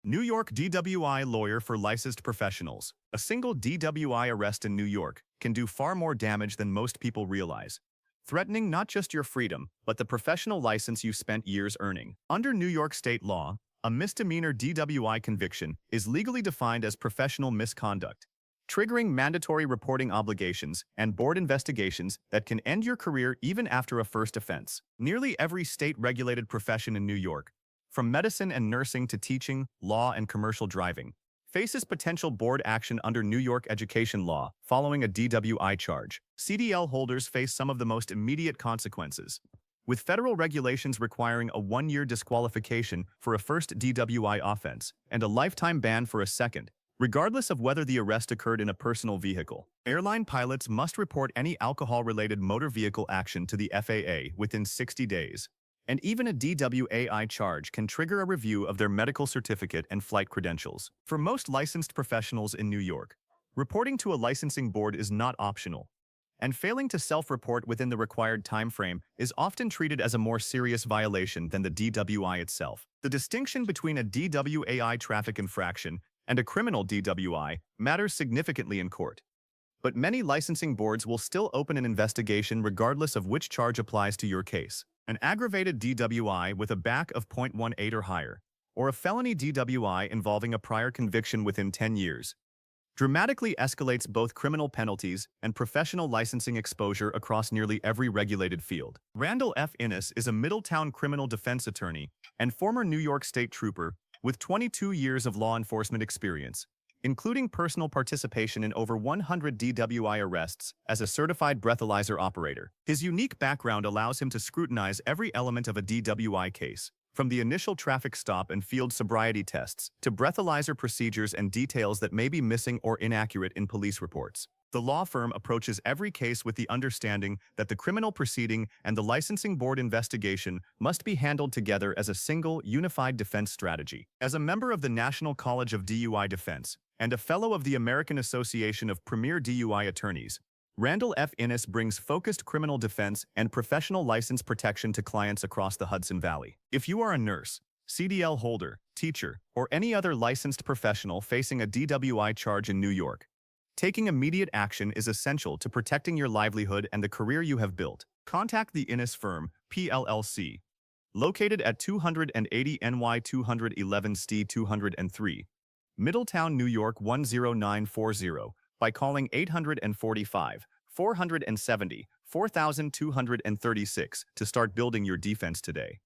New York DWI lawyer for licensed professionals. A single DWI arrest in New York can do far more damage than most people realize, threatening not just your freedom, but the professional license you spent years earning. Under New York state law, a misdemeanor DWI conviction is legally defined as professional misconduct, triggering mandatory reporting obligations and board investigations that can end your career even after a first offense. Nearly every state-regulated profession in New York, from medicine and nursing to teaching, law, and commercial driving, faces potential board action under New York education law following a DWI charge. CDL holders face some of the most immediate consequences, with federal regulations requiring a 1-year disqualification for a first DWI offense and a lifetime ban for a second, regardless of whether the arrest occurred in a personal vehicle. Airline pilots must report any alcohol-related motor vehicle action to the FAA within 60 days. And even a DWAI charge can trigger a review of their medical certificate and flight credentials. For most licensed professionals in New York, reporting to a licensing board is not optional, and failing to self-report within the required time frame is often treated as a more serious violation than the DWI itself. The distinction between a DWAI traffic infraction and a criminal DWI matters significantly in court. But many licensing boards will still open an investigation regardless of which charge applies to your case. An aggravated DWI with a BAC of .18 or higher, or a felony DWI involving a prior conviction within 10 years, dramatically escalates both criminal penalties and professional licensing exposure across nearly every regulated field. Randall F. Inniss is a Middletown criminal defense attorney and former New York State trooper with 22 years of law enforcement experience, including personal participation in over 100 DWI arrests as a certified breathalyzer operator. His unique background allows him to scrutinize every element of a DWI case, from the initial traffic stop and field sobriety tests to breathalyzer procedures and details that may be missing or inaccurate in police reports. The law firm approaches every case with the understanding that the criminal proceeding and the licensing board investigation must be handled together as a single, unified defense strategy. As a member of the National College of DUI Defense and a fellow of the American Association of Premier DUI Attorneys, Randall F. Inniss brings focused criminal defense and professional license protection to clients across the Hudson Valley. If you are a nurse, CDL holder, teacher, or any other licensed professional facing a DWI charge in New York, taking immediate action is essential to protecting your livelihood and the career you have built. Contact the Inniss firm, PLLC, located at 280 NY 211 St. 203, Middletown, New York 10940, by calling 845-470-4236 to start building your defense today.